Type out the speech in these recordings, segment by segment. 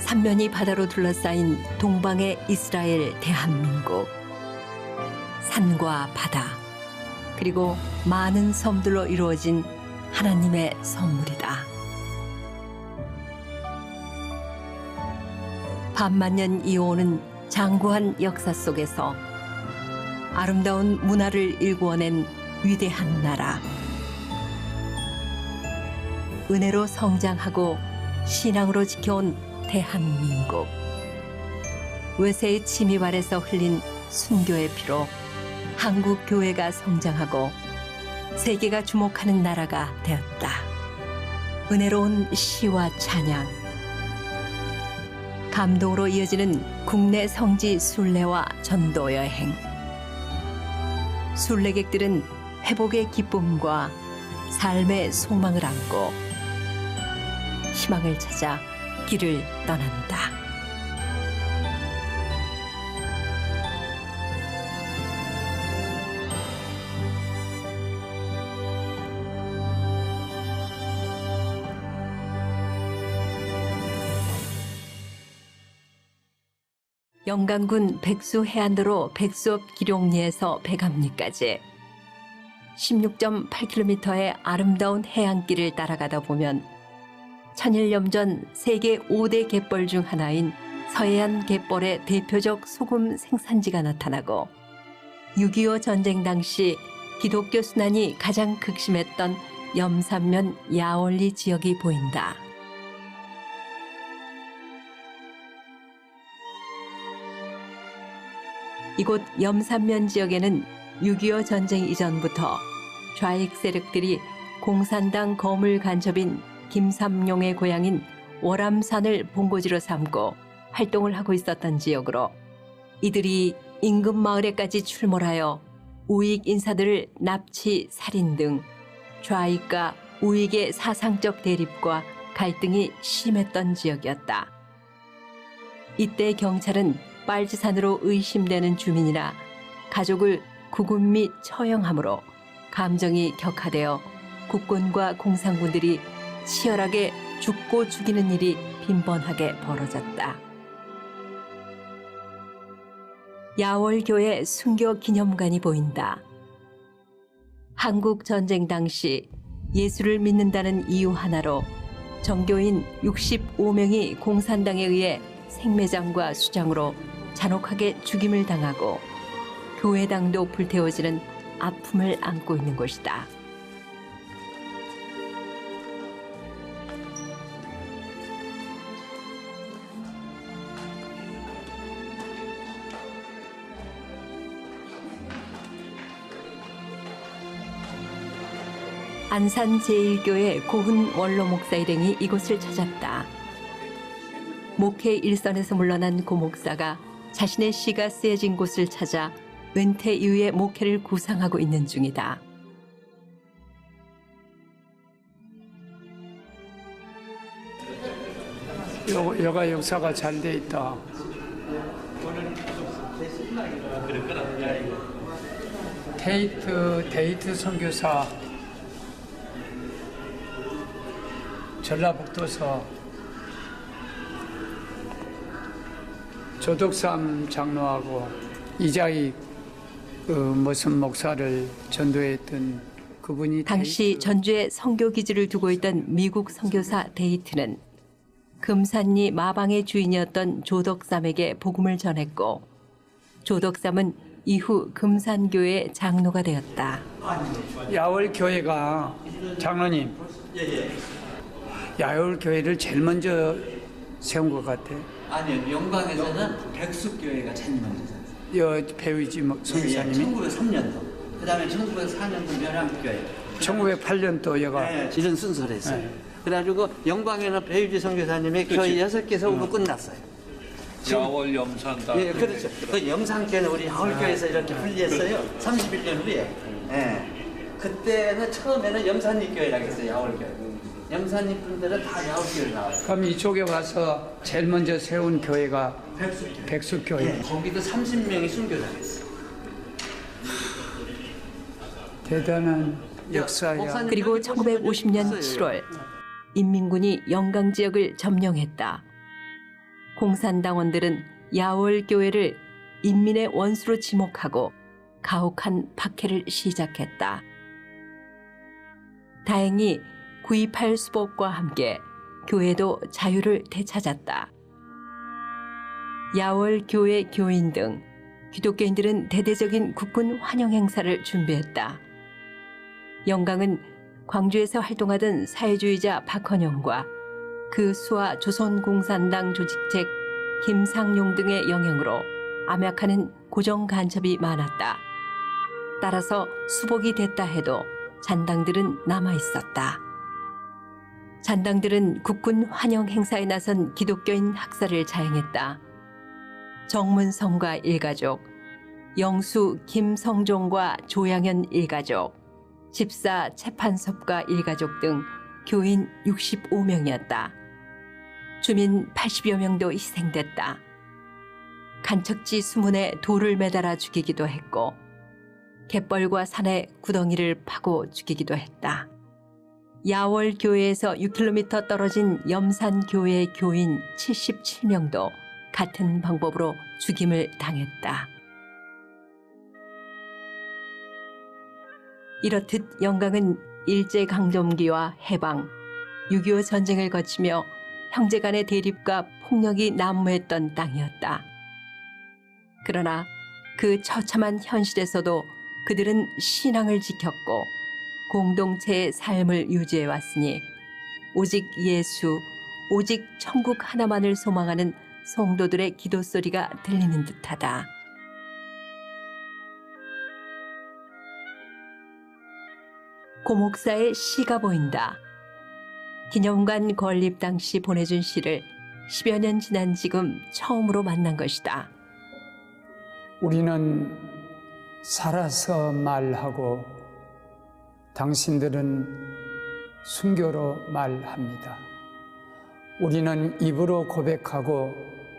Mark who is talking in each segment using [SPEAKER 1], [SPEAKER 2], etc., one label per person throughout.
[SPEAKER 1] 삼면이 바다로 둘러싸인 동방의 이스라엘 대한민국. 산과 바다, 그리고 많은 섬들로 이루어진 하나님의 선물이다. 반만년 이어오는 장구한 역사 속에서 아름다운 문화를 일구어낸 위대한 나라. 은혜로 성장하고 신앙으로 지켜온 대한민국. 외세의 침입 아래서 흘린 순교의 피로 한국 교회가 성장하고 세계가 주목하는 나라가 되었다. 은혜로운 시와 찬양, 감동으로 이어지는 국내 성지 순례와 전도 여행. 순례객들은 회복의 기쁨과 삶의 소망을 안고 희망을 찾아 길을 떠난다. 영광군 백수 해안도로 백수읍 기룡리에서 백암리까지 16.8km의 아름다운 해안길을 따라가다 보면 천일염전 세계 5대 갯벌 중 하나인 서해안 갯벌의 대표적 소금 생산지가 나타나고 6.25 전쟁 당시 기독교 순환이 가장 극심했던 염산면 야월리 지역이 보인다. 이곳 염산면 지역에는 6.25 전쟁 이전부터 좌익 세력들이 공산당 거물 간첩인 김삼룡의 고향인 월암산을 본고지로 삼고 활동을 하고 있었던 지역으로 이들이 인근 마을에까지 출몰하여 우익 인사들을 납치, 살인 등 좌익과 우익의 사상적 대립과 갈등이 심했던 지역이었다. 이때 경찰은 빨치산으로 의심되는 주민이나 가족을 구금 및 처형함으로 감정이 격화되어 국군과 공산군들이 치열하게 죽고 죽이는 일이 빈번하게 벌어졌다. 야월교회 순교 기념관이 보인다. 한국 전쟁 당시 예수를 믿는다는 이유 하나로 정교인 65명이 공산당에 의해 생매장과 수장으로 잔혹하게 죽임을 당하고 교회당도 불태워지는 아픔을 안고 있는 곳이다. 안산 제1교회 고훈 원로 목사 일행이 이곳을 찾았다. 목회 일선에서 물러난 고 목사가 자신의 시가 쓰여진 곳을 찾아 은퇴 이후의 목회를 구상하고 있는 중이다.
[SPEAKER 2] 여가 역사가 잘 돼 있다. 데이트 선교사 전라북도서 조덕삼 장로하고 이자익 무슨 목사를 전도했던 그분이
[SPEAKER 1] 당시 전주에 선교 기지를 두고 있던 미국 선교사 데이트는 금산리 마방의 주인이었던 조덕삼에게 복음을 전했고 조덕삼은 이후 금산교회 장로가 되었다.
[SPEAKER 2] 야월교회가 장로님 야월교회를 제일 먼저 세운 것 같아.
[SPEAKER 3] 아니요, 영광에서는 백숙교회가 제일 먼저
[SPEAKER 2] 배우지 선교사님이
[SPEAKER 3] 1903년도 그 다음에 1904년도 멸항교회
[SPEAKER 2] 1908년도 여가
[SPEAKER 3] 이런 순서를 했어요. 그래가지고 영광에는 배유지 선교사님의 교회 6개 세우고 끝났어요.
[SPEAKER 4] 야월 염산다.
[SPEAKER 3] 예, 그렇죠. 그 염산교회는 우리 야월교회에서 이렇게 분리했어요. 31년 후에. 예. 그때는 처음에는 염산리교회라고 했어요. 야월교회. 염산리 분들은 다 야월교회로 나와요.
[SPEAKER 2] 그럼 이쪽에 와서 제일 먼저 세운 교회가 백숙교회.
[SPEAKER 3] 예, 거기도 30명이 순교당했어요.
[SPEAKER 2] 대단한 역사야.
[SPEAKER 1] 그리고 1950년 7월 인민군이 영광 지역을 점령했다. 공산당원들은 야월교회를 인민의 원수로 지목하고 가혹한 박해를 시작했다. 다행히 9.28 수복과 함께 교회도 자유를 되찾았다. 야월교회 교인 등 기독교인들은 대대적인 국군 환영 행사를 준비했다. 영광은 광주에서 활동하던 사회주의자 박헌영과 그 수하 조선공산당 조직책 김상용 등의 영향으로 암약하는 고정 간첩이 많았다. 따라서 수복이 됐다 해도 잔당들은 남아있었다. 잔당들은 국군 환영 행사에 나선 기독교인 학살을 자행했다. 정문성과 일가족, 영수 김성종과 조양현 일가족, 집사 채판섭과 일가족 등 교인 65명이었다. 주민 80여 명도 희생됐다. 간척지 수문에 돌을 매달아 죽이기도 했고 갯벌과 산에 구덩이를 파고 죽이기도 했다. 야월교회에서 6km 떨어진 염산교회 교인 77명도 같은 방법으로 죽임을 당했다. 이렇듯 영광은 일제강점기와 해방, 6.25 전쟁을 거치며 형제 간의 대립과 폭력이 난무했던 땅이었다. 그러나 그 처참한 현실에서도 그들은 신앙을 지켰고 공동체의 삶을 유지해 왔으니 오직 예수, 오직 천국 하나만을 소망하는 성도들의 기도 소리가 들리는 듯하다. 고 목사의 시가 보인다. 기념관 건립 당시 보내준 시를 10여 년 지난 지금 처음으로 만난 것이다.
[SPEAKER 5] 우리는 살아서 말하고 당신들은 순교로 말합니다. 우리는 입으로 고백하고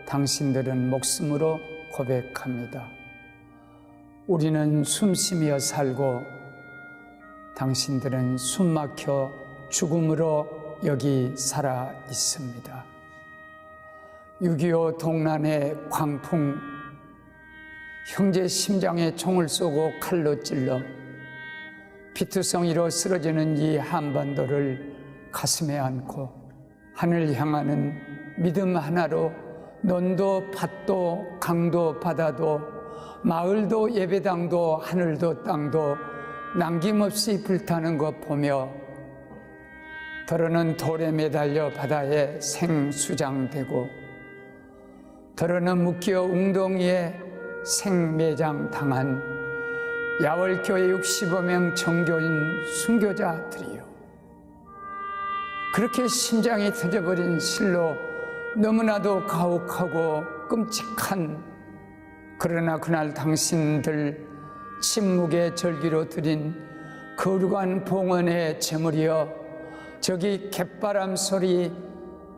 [SPEAKER 5] 당신들은 목숨으로 고백합니다. 우리는 숨쉬며 살고 당신들은 숨막혀 죽음으로 여기 살아 있습니다. 6.25 동란의 광풍, 형제 심장에 총을 쏘고 칼로 찔러 피투성이로 쓰러지는 이 한반도를 가슴에 안고 하늘 향하는 믿음 하나로 논도 밭도 강도 바다도 마을도 예배당도 하늘도 땅도 남김없이 불타는 것 보며 더러는 돌에 매달려 바다에 생수장되고 더러는 묶여 웅덩이에 생매장 당한 야월교회 65명 정교인 순교자들이요. 그렇게 심장이 터져버린 실로 너무나도 가혹하고 끔찍한, 그러나 그날 당신들 침묵의 절기로 드린 거룩한 봉헌의 제물이여, 저기 갯바람 소리,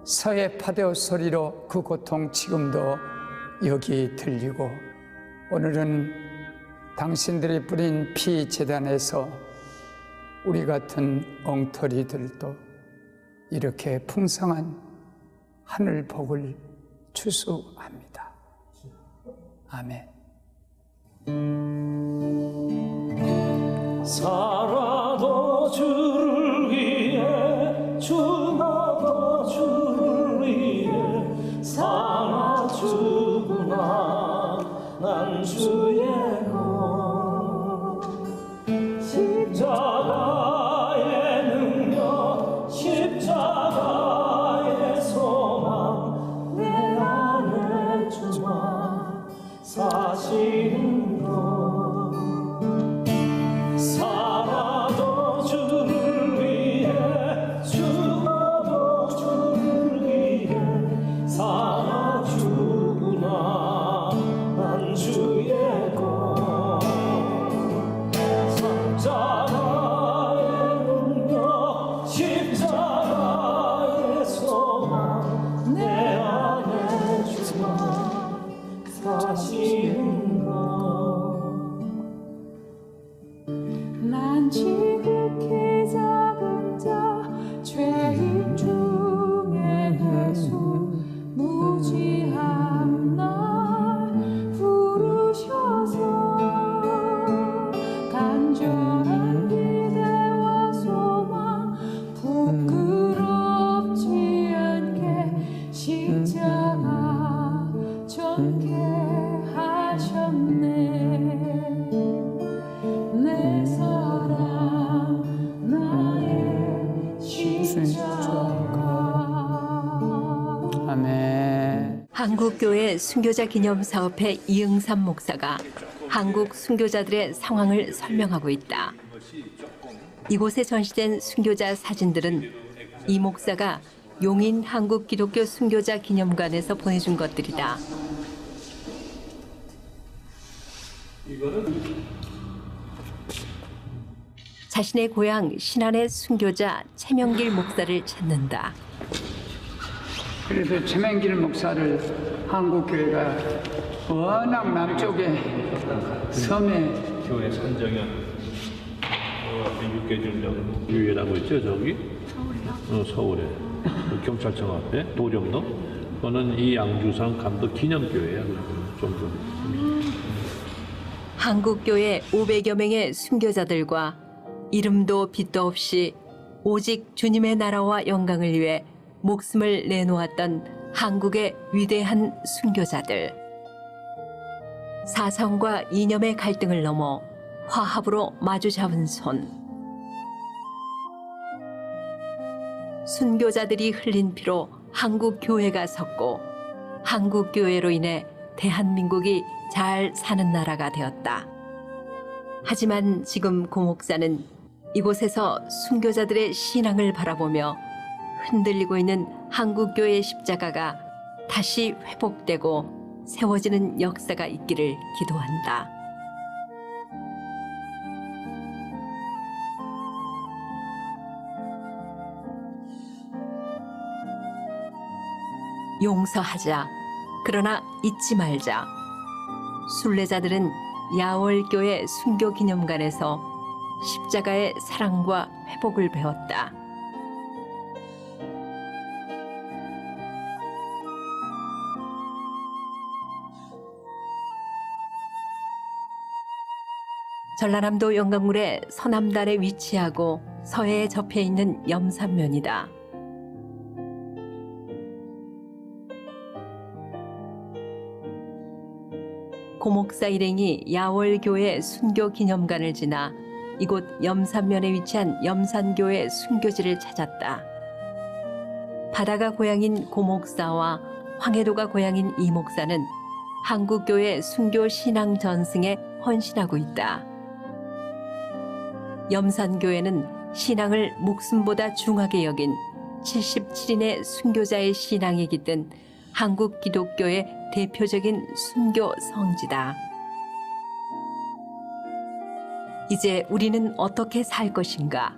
[SPEAKER 5] 서해 파도 소리로 그 고통 지금도 여기 들리고, 오늘은 당신들이 뿌린 피 재단에서 우리 같은 엉터리들도 이렇게 풍성한 하늘 복을 추수합니다. 아멘.
[SPEAKER 6] 살아도 주를 위해, 죽어도 주를 위해, 살아 죽으나 난 주의 것. 십자가의 능력, 십자가의 소망, 내 안에 주와 사시는 것. 살아도 주를 위해, 죽어도 주를 위해, 살아 죽으나 난 주의 것. 십자가의 능력, 십자가의 소망, 내 안에 주와 사시는 것.
[SPEAKER 7] 난 지극히 작은 자, 죄인 중에 예수 무지한
[SPEAKER 5] 아멘.
[SPEAKER 1] 한국교회 순교자 기념사업회 이응삼 목사가 한국 순교자들의 상황을 설명하고 있다. 이곳에 전시된 순교자 사진들은 이 목사가 용인 한국기독교 순교자 기념관에서 보내준 것들이다. 자신의 고향 신안의 순교자 최명길 목사를 찾는다.
[SPEAKER 5] 그래서 최명길 목사를 한국교회가 워낙 남쪽에 섬에
[SPEAKER 8] 교회 산정현 육개준정 교회라고 있죠 저기? 서울에 경찰청 앞에 도정로 그거는 이 양주산 감독 기념교회야. 좀
[SPEAKER 1] 한국교회 500여 명의 순교자들과 이름도 빛도 없이 오직 주님의 나라와 영광을 위해 목숨을 내놓았던 한국의 위대한 순교자들. 사상과 이념의 갈등을 넘어 화합으로 마주 잡은 손. 순교자들이 흘린 피로 한국 교회가 섰고 한국 교회로 인해 대한민국이 잘 사는 나라가 되었다. 하지만 지금 고 목사는 이곳에서 순교자들의 신앙을 바라보며 흔들리고 있는 한국 교회의 십자가가 다시 회복되고 세워지는 역사가 있기를 기도한다. 용서하자. 그러나 잊지 말자. 순례자들은 야월교회 순교기념관에서 십자가의 사랑과 회복을 배웠다. 전라남도 영광물의 서남단에 위치하고 서해에 접해 있는 염산면이다. 고 목사 일행이 야월교회 순교기념관을 지나 이곳 염산면에 위치한 염산교회 순교지를 찾았다. 바다가 고향인 고 목사와 황해도가 고향인 이 목사는 한국교회 순교 신앙 전승에 헌신하고 있다. 염산교회는 신앙을 목숨보다 중하게 여긴 77인의 순교자의 신앙이 깃든 한국 기독교의 대표적인 순교 성지다. 이제 우리는 어떻게 살 것인가?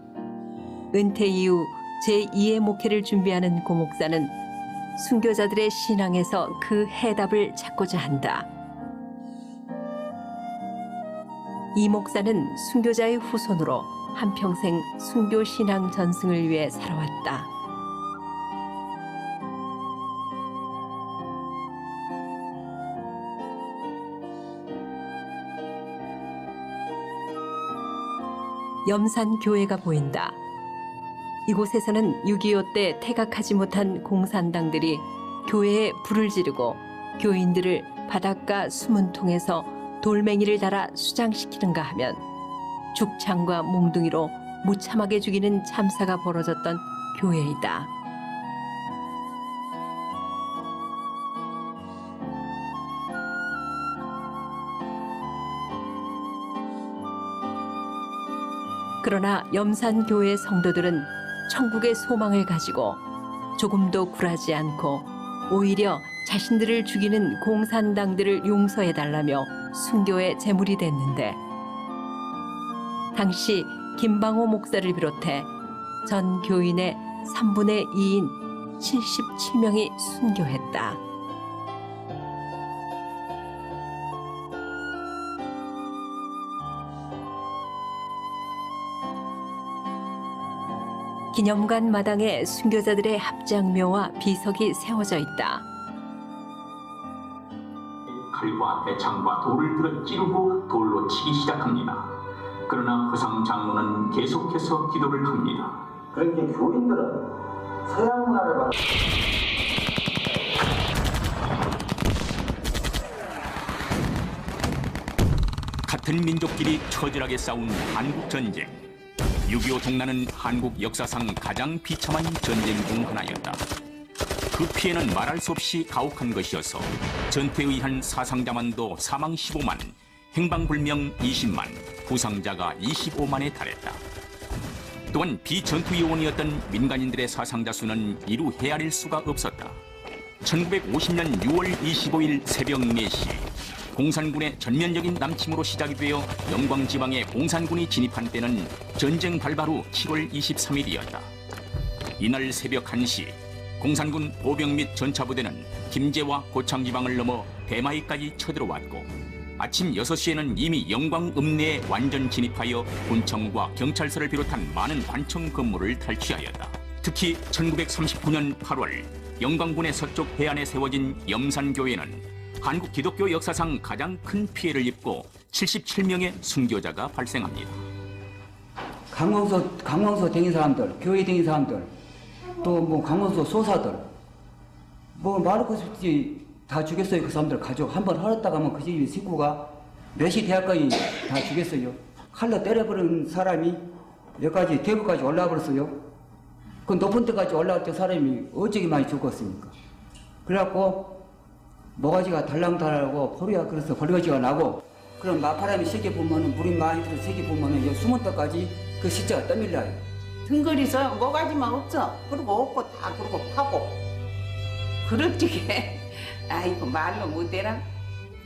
[SPEAKER 1] 은퇴 이후 제2의 목회를 준비하는 고 목사는 순교자들의 신앙에서 그 해답을 찾고자 한다. 이 목사는 순교자의 후손으로 한평생 순교 신앙 전승을 위해 살아왔다. 염산교회가 보인다. 이곳에서는 6.25 때 퇴각하지 못한 공산당들이 교회에 불을 지르고 교인들을 바닷가 수문통에서 돌멩이를 달아 수장시키는가 하면 죽창과 몽둥이로 무참하게 죽이는 참사가 벌어졌던 교회이다. 그러나 염산교회 성도들은 천국의 소망을 가지고 조금도 굴하지 않고 오히려 자신들을 죽이는 공산당들을 용서해달라며 순교의 제물이 됐는데, 당시 김방호 목사를 비롯해 전 교인의 3분의 2인 77명이 순교했다. 기념관 마당에 순교자들의 합장묘와 비석이 세워져 있다.
[SPEAKER 9] 칼과 대창과 돌을 들어 찌르고 돌로 치기 시작합니다. 그러나 허상 장로는 계속해서 기도를 합니다.
[SPEAKER 3] 그렇게 교인들은 서양 문화를 받아
[SPEAKER 10] 같은 민족끼리 처절하게 싸운 한국 전쟁.
[SPEAKER 9] 6.25 동란은 한국 역사상 가장 비참한 전쟁 중 하나였다. 그 피해는 말할 수 없이 가혹한 것이어서 전투에 의한 사상자만도 사망 15만, 행방불명 20만, 부상자가 25만에 달했다. 또한 비전투 요원이었던 민간인들의 사상자 수는 이루 헤아릴 수가 없었다. 1950년 6월 25일 새벽 4시 공산군의 전면적인 남침으로 시작이 되어 영광지방에 공산군이 진입한 때는 전쟁 발발 후 7월 23일이었다. 이날 새벽 1시 공산군 보병 및 전차부대는 김제와 고창지방을 넘어 대마이까지 쳐들어왔고 아침 6시에는 이미 영광 읍내에 완전 진입하여 군청과 경찰서를 비롯한 많은 관청 건물을 탈취하였다. 특히 1939년 8월 영광군의 서쪽 해안에 세워진 염산교회는 한국 기독교 역사상 가장 큰 피해를 입고 77명의 순교자가 발생합니다.
[SPEAKER 2] 강원서 댕긴 사람들, 교회 댕긴 사람들, 또 뭐 강원서 소사들, 뭐 말할 것 없이 다 죽였어요. 그 사람들 가족 한 번 헐었다 가면 그 집 식구가 몇시 대학까지 다 죽였어요. 칼로 때려버린 사람이 여기까지 대구까지 올라와 버렸어요. 그 높은 데까지 올라갈 때 사람이 어쩌게 많이 죽었습니까? 그래갖고 모가지가 달랑달랑하고 포리가 그래서 벌거지가 나고 그런 마파람이 세게 보면은 물이 많이 들어 세게 보면은 숨은 데까지 그 시체가 떠밀려요.
[SPEAKER 10] 등거리서 모가지만 없어. 그러고 없고 다 그러고 파고. 그렇지게 아이고 말로 못해라.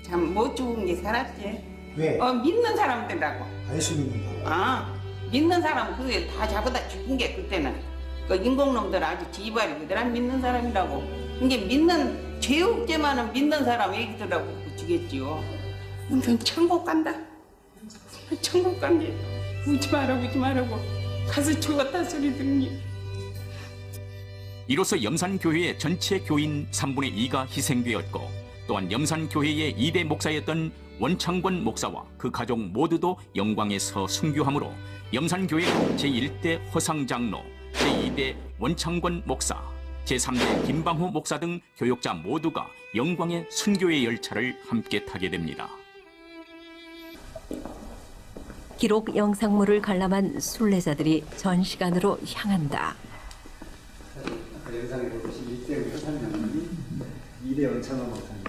[SPEAKER 10] 참 못 죽은 게 살았지.
[SPEAKER 11] 왜?
[SPEAKER 10] 믿는 사람들하고.
[SPEAKER 11] 예수 믿는다.
[SPEAKER 10] 아 믿는 사람 그게 다 잡아다 죽은 게 그때는. 그 인공놈들 아주 지발이 그들한 믿는 사람이라고. 이게 믿는 죄옥죄만은 믿는 사람 얘기들하고 죽였지요. 넌 천국 간다. 천국 간대. 우지 말라고 가서 죽었다 소리 듣니.
[SPEAKER 9] 이로써 염산교회의 전체 교인 3분의 2가 희생되었고 또한 염산교회의 2대 목사였던 원창권 목사와 그 가족 모두도 영광에서 순교하므로 염산교회는 제1대 허상장로, 제2대 원창권 목사, 제3대 김방호 목사 등 교역자 모두가 영광의 순교의 열차를 함께 타게 됩니다.
[SPEAKER 1] 기록 영상물을 관람한 순례자들이 전시관으로 향한다.
[SPEAKER 11] 영상에 보듯이 일대 효산장님이 2대 원창원 목사님.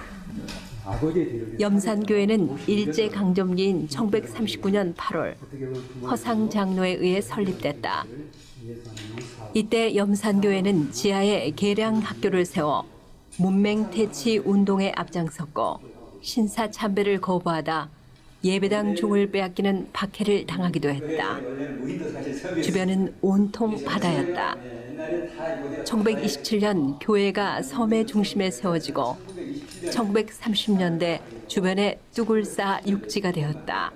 [SPEAKER 1] 염산교회는 일제강점기인 1939년 8월 허상 장로에 의해 설립됐다. 이때 염산교회는 지하에 계량학교를 세워 문맹퇴치 운동에 앞장섰고 신사참배를 거부하다 예배당 종을 빼앗기는 박해를 당하기도 했다. 주변은 온통 바다였다. 1927년 교회가 섬의 중심에 세워지고 1930년대 주변에 뚝을 쌓아 육지가 되었다.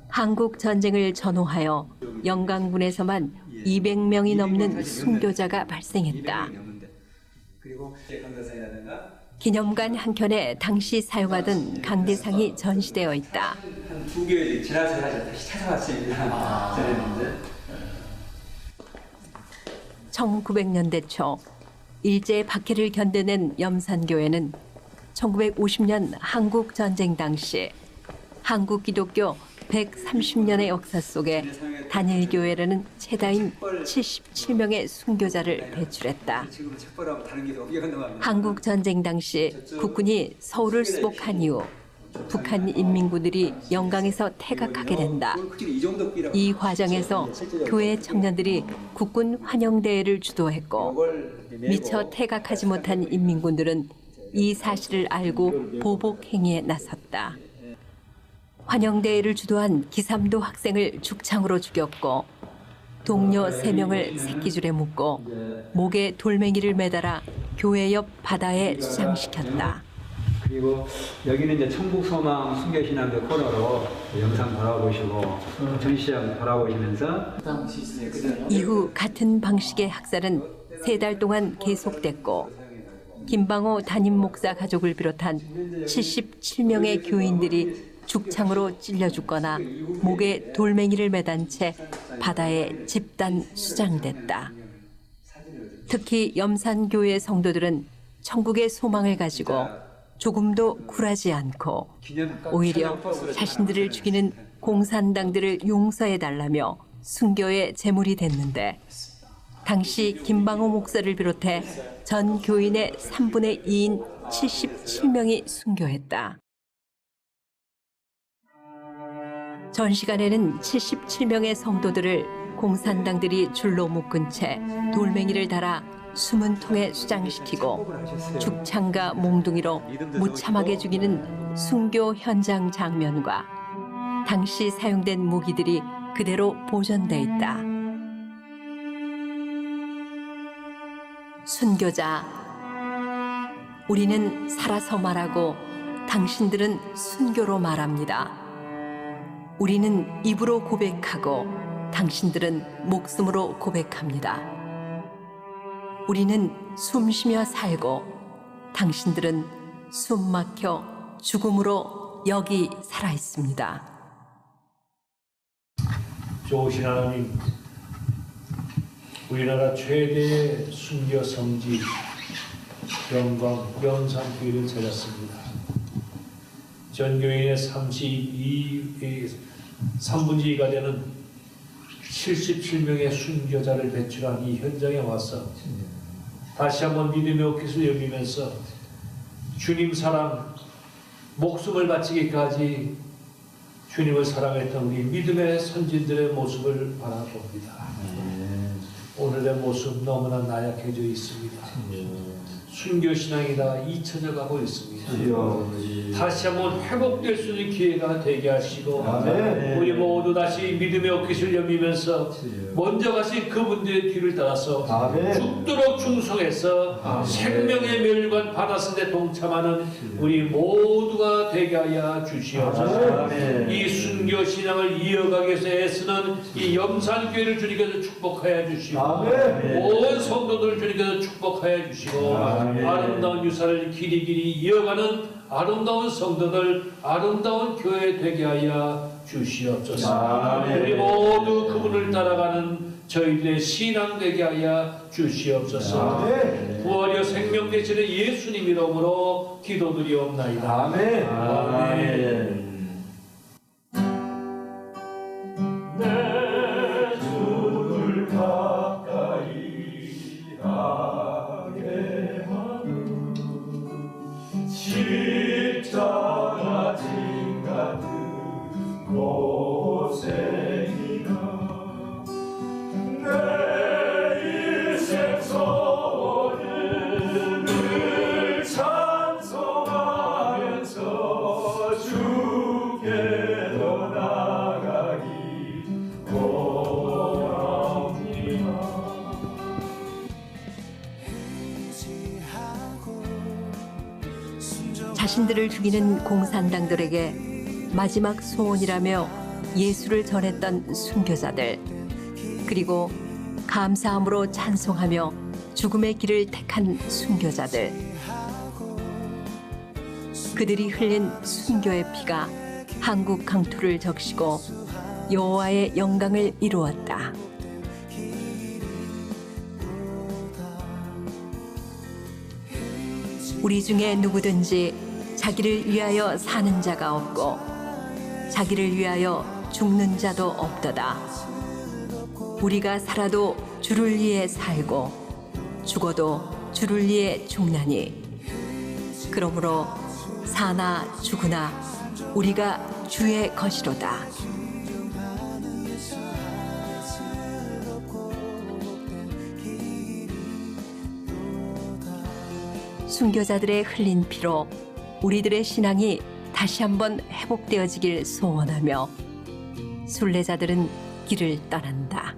[SPEAKER 1] 한국 전쟁을 전후하여 영광군에서만 200명이 넘는 순교자가 발생했다. 기념관 한켠에 당시 사용하던 강대상이 전시되어 있다.
[SPEAKER 11] 한 2개월 지나서 다시 찾아왔습니다. 저는
[SPEAKER 1] 1900년대 초 일제 박해를 견뎌낸 염산교회는 1950년 한국 전쟁 당시 한국 기독교 130년의 역사 속에 단일교회라는 최다인 77명의 순교자를 배출했다. 한국 전쟁 당시 국군이 서울을 수복한 이후 북한 인민군들이 영광에서 퇴각하게 된다. 이 과정에서 교회 청년들이 국군 환영대회를 주도했고 미처 퇴각하지 못한 인민군들은 이 사실을 알고 보복 행위에 나섰다. 환영대회를 주도한 기삼도 학생을 죽창으로 죽였고 동료 3명을 새끼줄에 묶고 목에 돌멩이를 매달아 교회 옆 바다에 수장시켰다.
[SPEAKER 11] 그리고 여기는 이제 천국소망 순교신앙들 코너로 영상 돌아보시고 전시장 돌아보시면서
[SPEAKER 1] 이후 같은 방식의 학살은 3달 동안 계속됐고 김방호 담임 목사 가족을 비롯한 77명의 교인들이 죽창으로 찔려 죽거나 목에 돌멩이를 매단 채 바다에 집단 수장됐다. 특히 염산교회 성도들은 천국의 소망을 가지고 조금도 굴하지 않고 오히려 자신들을 죽이는 공산당들을 용서해달라며 순교의 제물이 됐는데 당시 김방호 목사를 비롯해 전 교인의 3분의 2인 77명이 순교했다. 전시관에는 77명의 성도들을 공산당들이 줄로 묶은 채 돌멩이를 달아 숨은 통에 수장시키고 죽창과 몽둥이로 무참하게 죽이는 순교 현장 장면과 당시 사용된 무기들이 그대로 보존돼 있다. 순교자, 우리는 살아서 말하고 당신들은 순교로 말합니다. 우리는 입으로 고백하고 당신들은 목숨으로 고백합니다. 우리는 숨쉬며 살고 당신들은 숨 막혀 죽음으로 여기 살아 있습니다.
[SPEAKER 8] 좋으신 하나님, 우리나라 최대의 순교 성지 영광 영산교회를 찾았습니다. 전교인의 3분의 2가 되는 77명의 순교자를 배출한 이 현장에 와서 다시 한번 믿음의 옷깃을 여기면서 주님 사랑, 목숨을 바치기까지 주님을 사랑했던 우리 믿음의 선진들의 모습을 바라봅니다. 오늘의 모습 너무나 나약해져 있습니다. 순교신앙이 다 잊혀져 가고 있습니다. 다시 한번 회복될 수 있는 기회가 되게 하시고 우리 모두 다시 믿음의 옷깃을 여미면서 먼저 가신 그분들의 뒤를 따라서 죽도록 충성해서 생명의 멸관 받았을 때 동참하는 우리 모두가 되게 하여 주시옵소서. 이 순교신앙을 이어가기 위해서 애쓰는 이 염산교회를 주님께서 축복하여 주시고 온 성도들을 주님께서 축복하여 주시고 아름다운 유산을 길이길이 이어가는 아름다운 성도들, 아름다운 교회 되게 하여 주시옵소서. 우리 모두 그분을 따라가는 저희들의 신앙 되게 하여 주시옵소서. 부활이여 생명 되시는 예수님 이름으로 기도드리옵나이다. 아멘. 아멘.
[SPEAKER 6] 내 주를 가까이 하게 하는 십자가 진 같은 고생이나 내 인생 소원을 늘 찬송하면서 주께로 나가기
[SPEAKER 1] 자신들을 죽이는 공산당들에게 마지막 소원이라며 예수를 전했던 순교자들, 그리고 감사함으로 찬송하며 죽음의 길을 택한 순교자들, 그들이 흘린 순교의 피가 한국 강토를 적시고 여호와의 영광을 이루었다. 우리 중에 누구든지 자기를 위하여 사는 자가 없고 자기를 위하여 죽는 자도 없도다. 우리가 살아도 주를 위해 살고 죽어도 주를 위해 죽나니 그러므로 사나 죽으나 우리가 주의 것이로다. 순교자들의 흘린 피로 우리들의 신앙이 다시 한번 회복되어지길 소원하며 순례자들은 길을 떠난다.